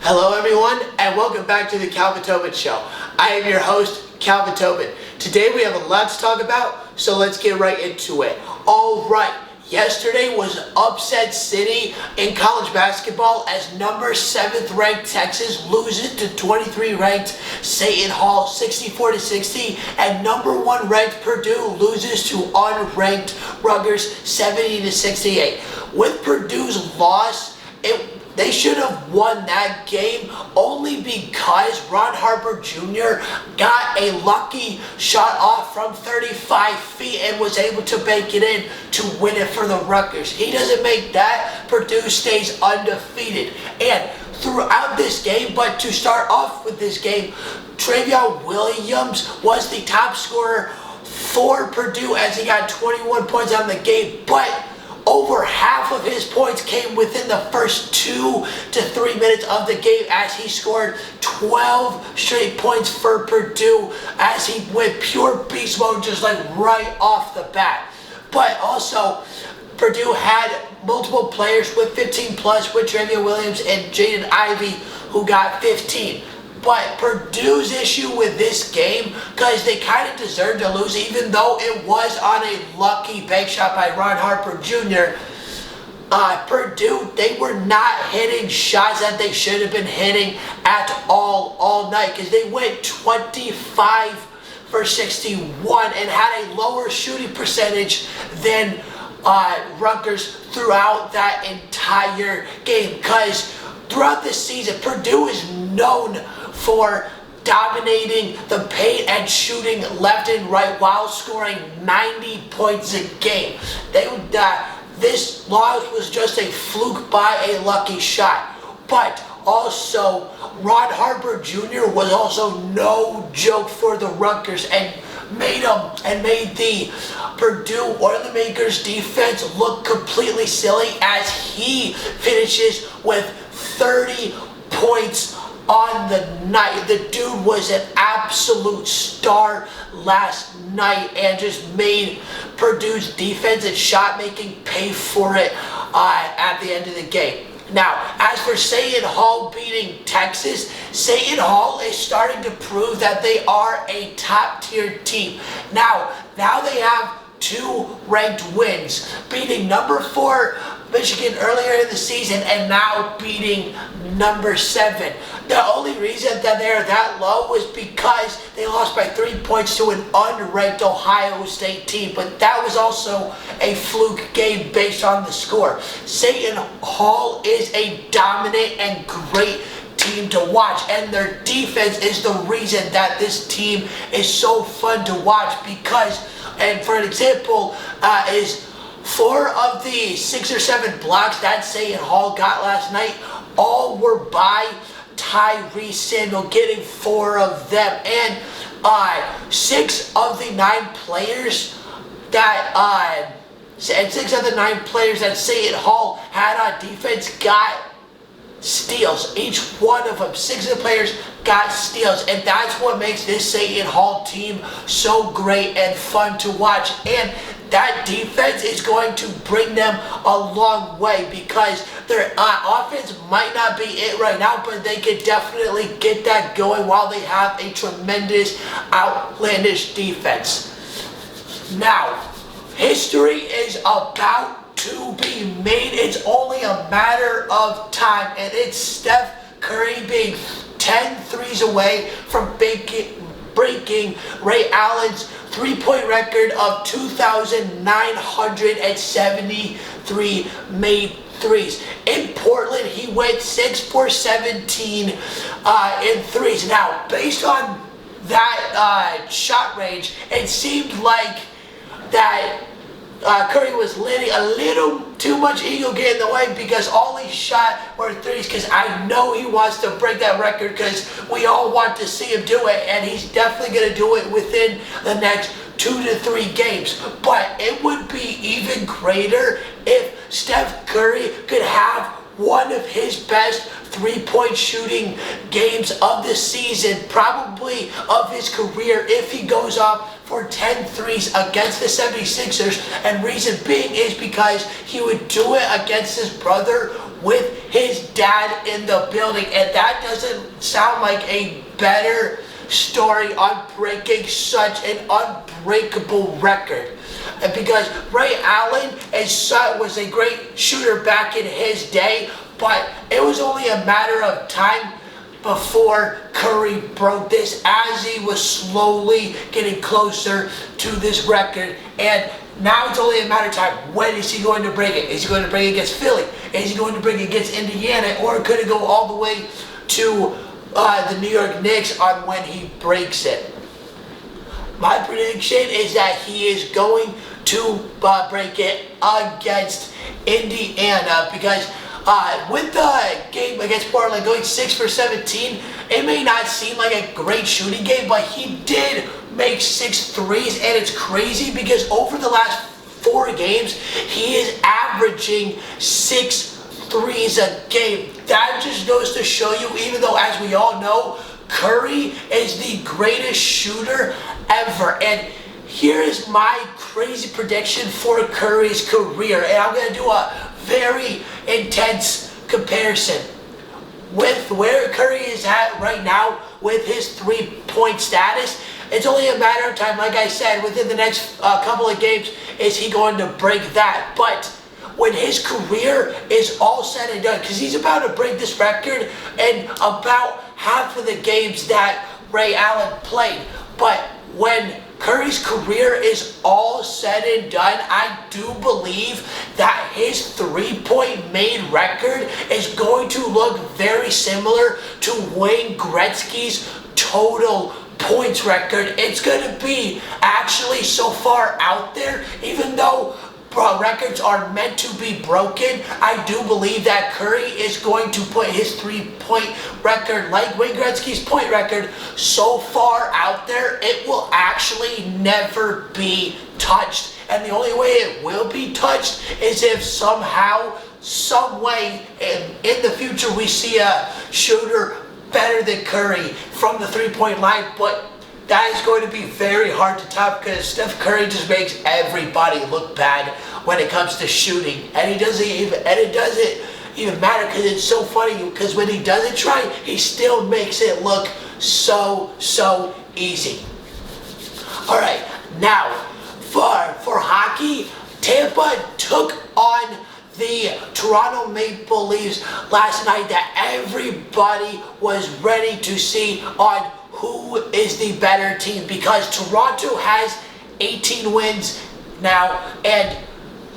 Hello everyone, and welcome back to the Calvin Tobin Show. I am your host, Calvin Tobin. Today we have a lot to talk about, so let's get right into it. Alright, yesterday was upset city in college basketball as number 7th ranked Texas loses to 23 ranked Seton Hall 64-60, and number 1 ranked Purdue loses to unranked Rutgers 70-68. With Purdue's loss, they should have won that game only because Ron Harper Jr. got a lucky shot off from 35 feet and was able to bank it in to win it for the Rutgers. He doesn't make that, Purdue stays undefeated. And throughout this game, but to start off with this game, Trevion Williams was the top scorer for Purdue as he got 21 points on the game, but over half of his points came within the first 2 to 3 minutes of the game as he scored 12 straight points for Purdue as he went pure beast mode just like right off the bat. But also, Purdue had multiple players with 15 plus with Trevion Williams and Jaden Ivey who got 15. But Purdue's issue with this game, because they kind of deserved to lose even though it was on a lucky bank shot by Ron Harper Jr., Purdue, they were not hitting shots that they should have been hitting at all night, because they went 25 for 61 and had a lower shooting percentage than Rutgers throughout that entire game. Because throughout this season, Purdue is known for dominating the paint and shooting left and right while scoring 90 points a game. This loss was just a fluke by a lucky shot. But also, Ron Harper Jr. was also no joke for the Rutgers and made the Purdue Boilermakers defense look completely silly as he finishes with 30 points on the night. The dude was an absolute star last night and just made Purdue's defense and shot making pay for it at the end of the game. Now, as for Seton Hall beating Texas, Seton Hall is starting to prove that they are a top-tier team. Now they have 2 ranked wins, beating number 4 Michigan earlier in the season and now beating number 7. The only reason that they're that low was because they lost by 3 points to an unranked Ohio State team, but that was also a fluke game based on the score. Seton Hall is a dominant and great team to watch, and their defense is the reason that this team is so fun to watch because, and for an example, is 4 of the 6 or 7 blocks that Seton Hall got last night all were by Tyrese Samuel, getting 4 of them, and 6 of the 9 players that Seton Hall had on defense got steals. Each one of them, 6 of the players got steals, and that's what makes this Seton Hall team so great and fun to watch. And that defense is going to bring them a long way because their offense might not be it right now, but they could definitely get that going while they have a tremendous, outlandish defense. Now, history is about to be made. It's only a matter of time, and it's Steph Curry being 10 threes away from breaking Ray Allen's three-point record of 2,973 made threes. In Portland, he went 6 for 17 in threes. Now, based on that shot range, it seemed like that Curry was letting a little too much ego get in the way because all he shot were threes, because I know he wants to break that record because we all want to see him do it, and he's definitely going to do it within the next 2 to 3 games. But it would be even greater if Steph Curry could have one of his best 3-point shooting games of the season, probably of his career, if he goes off for 10 threes against the 76ers. And reason being is because he would do it against his brother with his dad in the building. And that doesn't sound like a better story on breaking such an unbreakable record. And because Ray Allen was a great shooter back in his day, but it was only a matter of time before Curry broke this, as he was slowly getting closer to this record. And now it's only a matter of time. When is he going to break it? Is he going to break it against Philly? Is he going to break it against Indiana? Or could it go all the way to the New York Knicks on when he breaks it? My prediction is that he is going to break it against Indiana, because with the game against Portland going 6 for 17, it may not seem like a great shooting game, but he did make 6 threes, and it's crazy because over the last 4 games, he is averaging 6 threes a game. That just goes to show you, even though, as we all know, Curry is the greatest shooter ever. And here is my crazy prediction for Curry's career, and I'm going to do a very intense comparison with where Curry is at right now with his 3-point status. It's only a matter of time, like I said, within the next couple of games, is he going to break that. But when his career is all said and done, because he's about to break this record in about half of the games that Ray Allen played, but when Curry's career is all said and done, I do believe that his 3-point made record is going to look very similar to Wayne Gretzky's total points record. It's going to be actually so far out there, even though records are meant to be broken. I do believe that Curry is going to put his 3-point record, like Wayne Gretzky's point record, so far out there, it will actually never be touched. And the only way it will be touched is if somehow, some way, in the future we see a shooter better than Curry from the 3-point line. But that is going to be very hard to top, because Steph Curry just makes everybody look bad when it comes to shooting, and it doesn't even matter, because it's so funny, because when he doesn't try, he still makes it look so easy. All right, now for hockey, Tampa took on the Toronto Maple Leafs last night, that everybody was ready to see on who is the better team, because Toronto has 18 wins now, and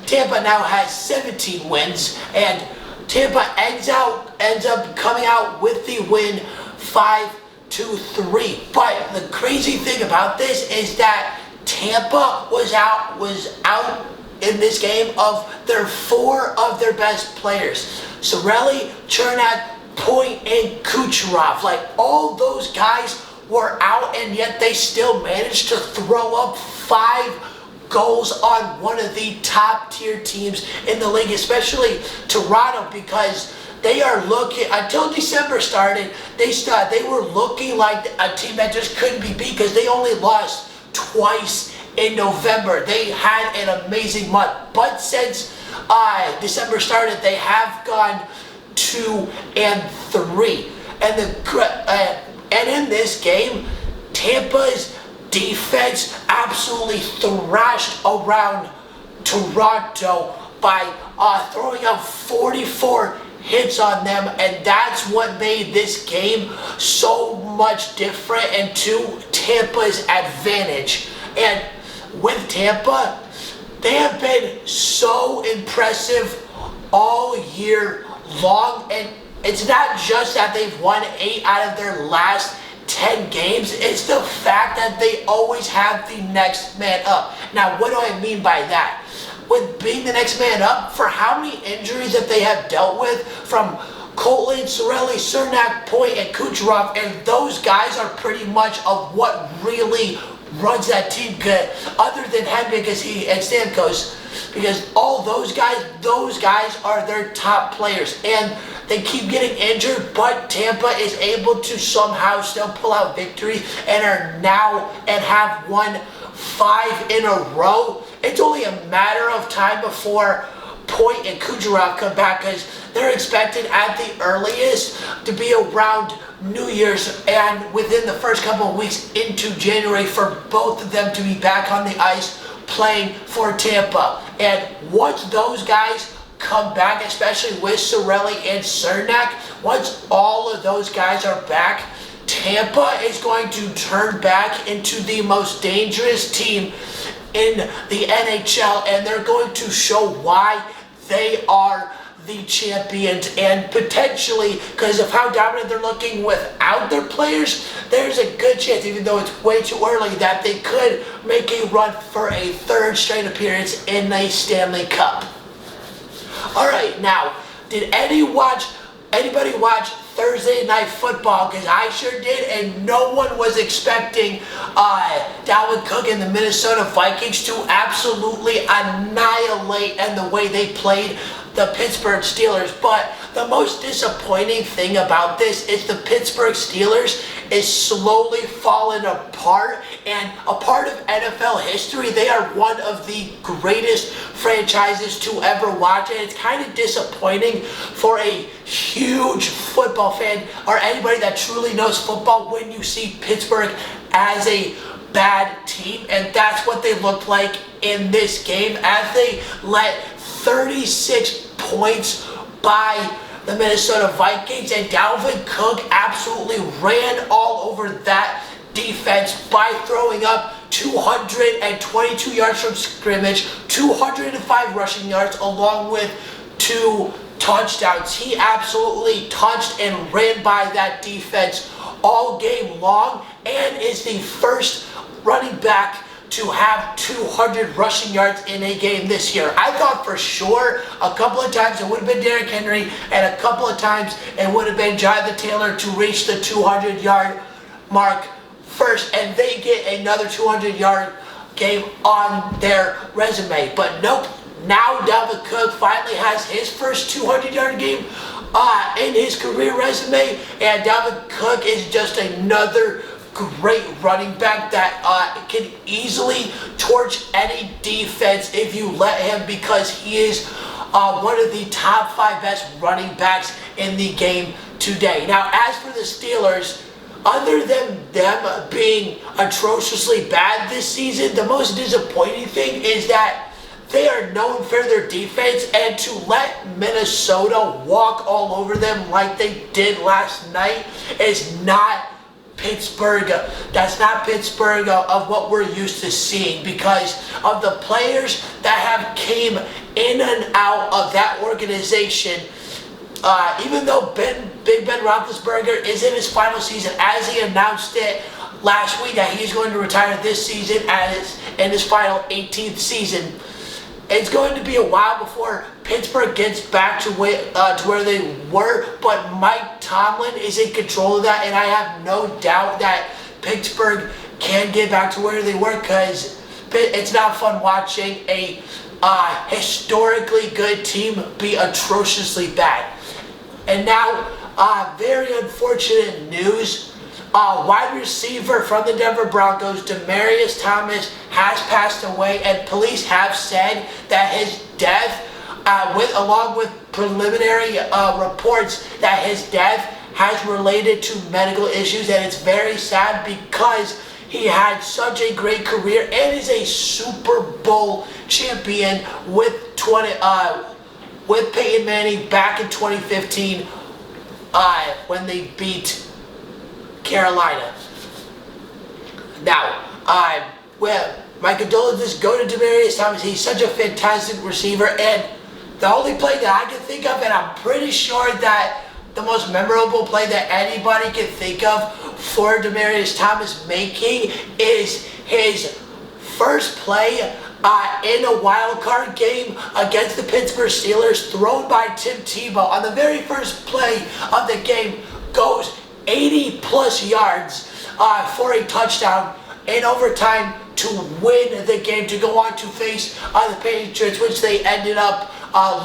Tampa now has 17 wins, and Tampa ends up coming out with the win 5-3. But the crazy thing about this is that Tampa was out in this game of their 4 of their best players: Cirelli, Chernak, Point, and Kucherov. Like, all those guys were out, and yet they still managed to throw up 5 goals on one of the top tier teams in the league, especially Toronto, because they are looking, until December started, they were looking like a team that just couldn't be beat, because they only lost twice in November. They had an amazing month, but since December started, they have gone 2-3, and in this game, Tampa's defense absolutely thrashed around Toronto by throwing up 44 hits on them, and that's what made this game so much different and to Tampa's advantage. And with Tampa, they have been so impressive all year long, and it's not just that they've won 8 out of their last 10 games, it's the fact that they always have the next man up. Now, what do I mean by that? With being the next man up, for how many injuries that they have dealt with, from Colton, Cirelli, Cernak, Point, and Kucherov, and those guys are pretty much of what really runs that team good, other than him because and Stamkos, because all those guys are their top players, and they keep getting injured, but Tampa is able to somehow still pull out victory and have won 5 in a row. It's only a matter of time before Point and Kucherov come back, because they're expected at the earliest to be around New Year's and within the first couple of weeks into January for both of them to be back on the ice playing for Tampa. And once those guys come back, especially with Cirelli and Cernak, once all of those guys are back, Tampa is going to turn back into the most dangerous team in the NHL, and they're going to show why they are the champions. And potentially, because of how dominant they're looking without their players, there's a good chance, even though it's way too early, that they could make a run for a 3rd straight appearance in a Stanley Cup. Alright, now, did anybody watch Thursday Night Football? Because I sure did, and no one was expecting Dalvin Cook and the Minnesota Vikings to absolutely annihilate and the way they played the Pittsburgh Steelers. But the most disappointing thing about this is the Pittsburgh Steelers is slowly falling apart, and a part of NFL history. They are one of the greatest franchises to ever watch, and it's kind of disappointing for a huge football fan or anybody that truly knows football when you see Pittsburgh as a bad team. And that's what they looked like in this game, as they let 36 points by the Minnesota Vikings, and Dalvin Cook absolutely ran all over that defense by throwing up 222 yards from scrimmage, 205 rushing yards, along with 2 touchdowns. He absolutely touched and ran by that defense all game long, and is the first running back to have 200 rushing yards in a game this year. I thought for sure a couple of times it would have been Derrick Henry, and a couple of times it would have been Jonathan Taylor to reach the 200-yard mark first, and they get another 200-yard game on their resume. But nope, now Dalvin Cook finally has his first 200-yard game in his career resume, and Dalvin Cook is just another great running back that can easily torch any defense if you let him, because he is one of the top 5 best running backs in the game today. Now, as for the Steelers, other than them being atrociously bad this season, the most disappointing thing is that they are known for their defense, and to let Minnesota walk all over them like they did last night is not Pittsburgh. That's not Pittsburgh of what we're used to seeing, because of the players that have came in and out of that organization. Even though Big Ben Roethlisberger is in his final season, as he announced it last week that he's going to retire this season in his final 18th season, it's going to be a while before Pittsburgh gets back to where they were, but Mike Tomlin is in control of that, and I have no doubt that Pittsburgh can get back to where they were, because it's not fun watching a historically good team be atrociously bad. And now, very unfortunate news. Wide receiver from the Denver Broncos, Demaryius Thomas, has passed away, and police have said that his death, along with preliminary reports, that his death has related to medical issues, and it's very sad because he had such a great career and is a Super Bowl champion with Peyton Manning back in 2015 when they beat Carolina. Now, my condolences go to Demaryius Thomas. He's such a fantastic receiver, and the only play that I can think of, and I'm pretty sure that the most memorable play that anybody can think of for Demaryius Thomas making, is his first play in a wild card game against the Pittsburgh Steelers, thrown by Tim Tebow on the very first play of the game, goes 80 plus yards for a touchdown, in overtime to win the game, to go on to face the Patriots, which they ended up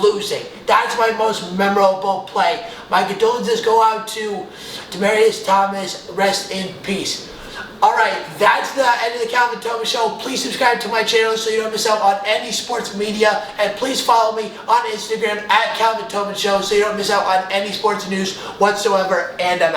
losing. That's my most memorable play. My condolences go out to Demaryius Thomas. Rest in peace. Alright, that's the end of the Calvin Thomas Show. Please subscribe to my channel so you don't miss out on any sports media. And please follow me on Instagram at Calvin Thomas Show so you don't miss out on any sports news whatsoever. And I'm out.